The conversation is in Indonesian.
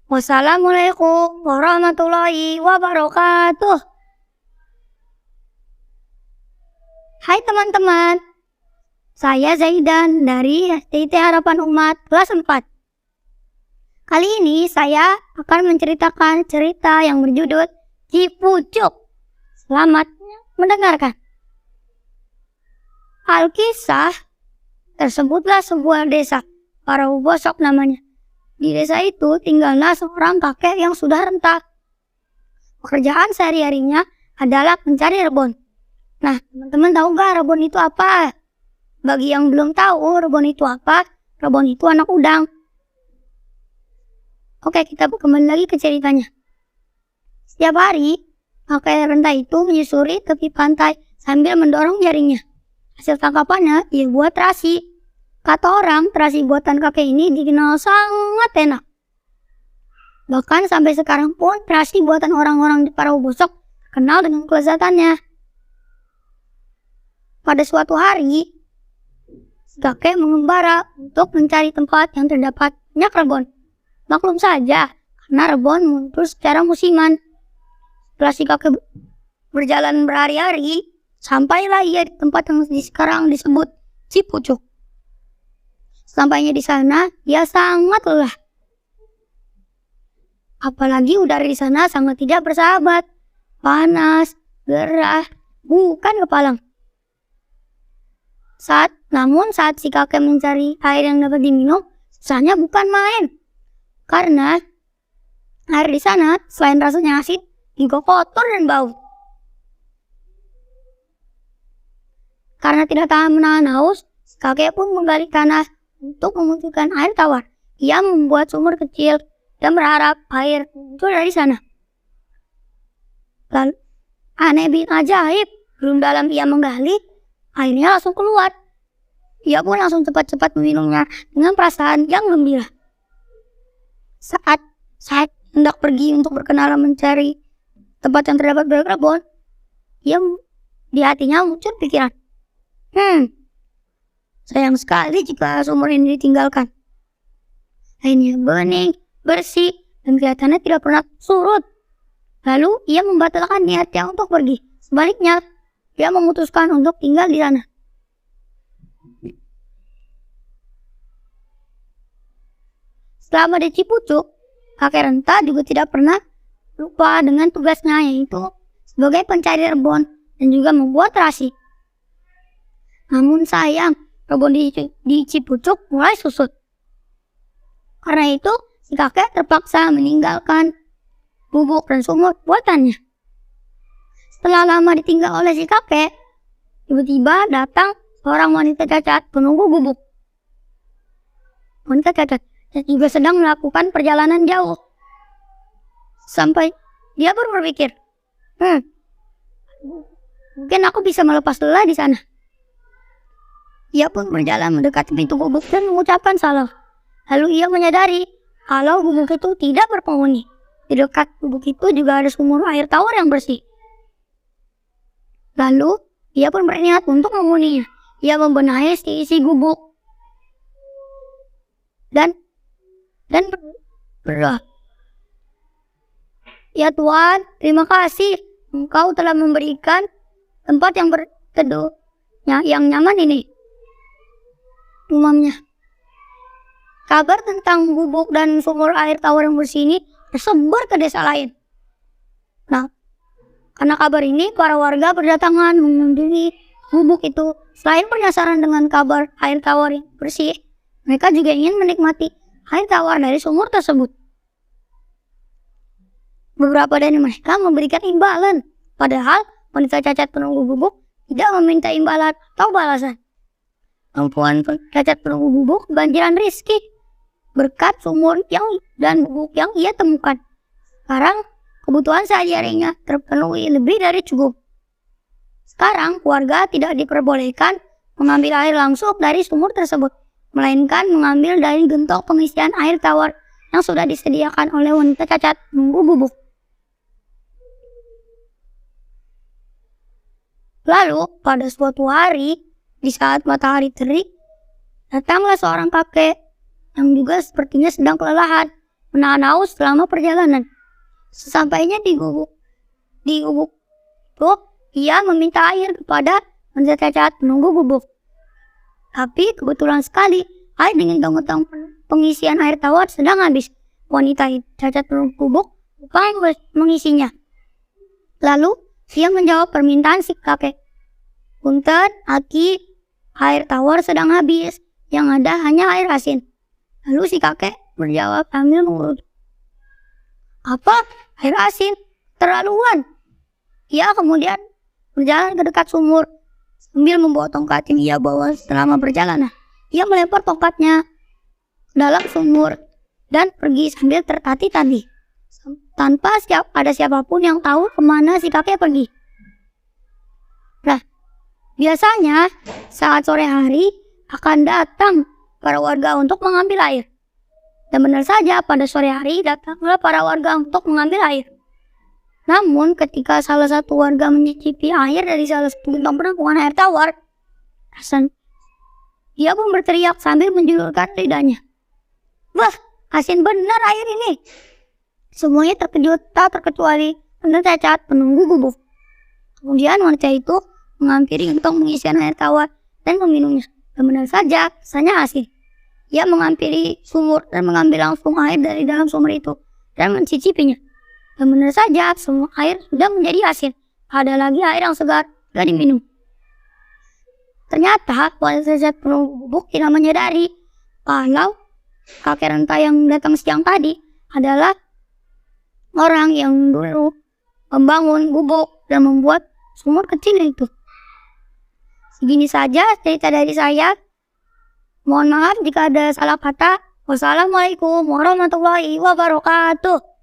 Wassalamualaikum warahmatullahi wabarakatuh. Hai teman-teman, saya Zaidan dari STT Harapan Umat kelas 4. Kali ini saya akan menceritakan cerita yang berjudul Cipucuk. Selamat mendengarkan. Alkisah tersebutlah sebuah desa, Parahubosok namanya. Di desa itu tinggallah seorang kakek yang sudah renta. Pekerjaan sehari-harinya adalah mencari rebon. Nah, teman-teman tahu nggak rebon itu apa? Bagi yang belum tahu rebon itu apa, rebon itu anak udang. Oke, kita kembali lagi ke ceritanya. Setiap hari, kakek renta itu menyusuri tepi pantai sambil mendorong jaringnya. Hasil tangkapannya ia buat terasi. Kata orang, terasi buatan kakek ini dikenal sangat enak. Bahkan sampai sekarang pun terasi buatan orang-orang di Parahubosok kenal dengan kelezatannya. Pada suatu hari, kakek mengembara untuk mencari tempat yang terdapat banyak rebon. Maklum saja, karena rebon muncul secara musiman. Setelah si kakek berjalan berhari-hari, sampailah ia di tempat yang sekarang disebut Cipucuk. Sampainya di sana, ia sangat lelah. Apalagi udara di sana sangat tidak bersahabat. Panas, gerah, bukan kepalang. Namun saat si kakek mencari air yang dapat diminum, susahnya bukan main. Karena air di sana selain rasanya asin, juga kotor dan bau. Karena tidak tahan menahan haus, kakek pun menggali tanah untuk memunculkan air tawar. Ia membuat sumur kecil dan berharap air muncul dari sana. Lalu, aneh bin ajaib, belum dalam ia menggali, airnya langsung keluar. Ia pun langsung cepat-cepat meminumnya dengan perasaan yang gembira. Saat hendak pergi untuk berkenalan mencari tempat yang terdapat banyak rebon, di hatinya muncul pikiran. Sayang sekali jika sumur ini ditinggalkan. Airnya bening, bersih, dan kelihatannya tidak pernah surut. Lalu ia membatalkan niatnya untuk pergi. Sebaliknya, dia memutuskan untuk tinggal di sana. Selama di Cipucuk, kakek renta juga tidak pernah lupa dengan tugasnya, yaitu sebagai pencari rebon dan juga membuat terasi. Namun sayang, rebon di Cipucuk mulai susut. Karena itu, si kakek terpaksa meninggalkan bubuk dan sumur buatannya. Setelah lama ditinggal oleh si kakek, tiba-tiba datang seorang wanita cacat penunggu gubuk. Wanita cacat dan juga sedang melakukan perjalanan jauh. Sampai dia pun berpikir, mungkin aku bisa melepas lelah di sana. Ia pun berjalan mendekati pintu gubuk dan mengucapkan salam. Lalu ia menyadari kalau gubuk itu tidak berpenghuni. Di dekat gubuk itu juga ada sumur air tawar yang bersih. Lalu ia pun berniat untuk menghuninya. Ia membenahi isi gubuk dan berdoa. Ya Tuhan, terima kasih Engkau telah memberikan tempat yang berteduh yang nyaman ini. Umumnya, kabar tentang gubuk dan sumur air tawar yang bersih ini tersebar ke desa lain. Nah, karena kabar ini, para warga berdatangan mengunjungi gubuk itu. Selain penasaran dengan kabar air tawar yang bersih, mereka juga ingin menikmati air tawar dari sumur tersebut. Beberapa dari mereka memberikan imbalan, padahal wanita cacat penunggu gubuk tidak meminta imbalan atau balasan. Perempuan cacat penunggu gubuk kebanjiran rezeki berkat sumur dan gubuk yang ia temukan. Sekarang kebutuhan sehari-harinya terpenuhi lebih dari cukup. Sekarang warga tidak diperbolehkan mengambil air langsung dari sumur tersebut, melainkan mengambil dari gentong pengisian air tawar yang sudah disediakan oleh wanita cacat penunggu gubuk. Lalu pada suatu hari, di saat matahari terik, datanglah seorang kakek yang juga sepertinya sedang kelelahan. menahan haus selama perjalanan. Sesampainya di gubuk gubuk, ia meminta air kepada wanita cacat penunggu gubuk. Tapi kebetulan sekali, air dengan tong-tong pengisian air tawar sedang habis. Wanita cacat penunggu gubuk lupa mengisinya. Lalu, ia menjawab permintaan si kakek. "Punten, Aki, air tawar sedang habis. Yang ada hanya air asin." Lalu si kakek menjawab sambil mengurut. "Apa? Air asin? Terlaluan." Ia kemudian berjalan ke dekat sumur sambil membawa tongkat yang ia bawa selama perjalanan. Ia melempar tongkatnya ke dalam sumur dan pergi sambil tertati-tati, tanpa ada siapapun yang tahu kemana si kakek pergi. Nah, biasanya saat sore hari akan datang para warga untuk mengambil air. Dan benar saja, pada sore hari datanglah para warga untuk mengambil air. Namun ketika salah satu warga mencicipi air dari salah satu gentong penampungan air tawar, dia pun berteriak sambil menjulurkan lidahnya. "Wah, asin benar air ini!" Semuanya terkejut, tak terkecuali wanita cacat penunggu gubuk. Kemudian wanita itu menghampiri gentong pengisian air tawar dan meminumnya. Dan benar saja, rasanya asin. Ia menghampiri sumur dan mengambil langsung air dari dalam sumur itu dan mencicipinya. Dan benar saja, semua air sudah menjadi asin. Ada lagi air yang segar dan diminum. Ternyata wanita cacat penunggu gubuk tidak menyadari kalau kakek renta yang datang siang tadi adalah orang yang dulu membangun gubuk dan membuat sumur kecil itu. Segini saja cerita dari saya. Mohon maaf jika ada salah kata. Wassalamualaikum warahmatullahi wabarakatuh.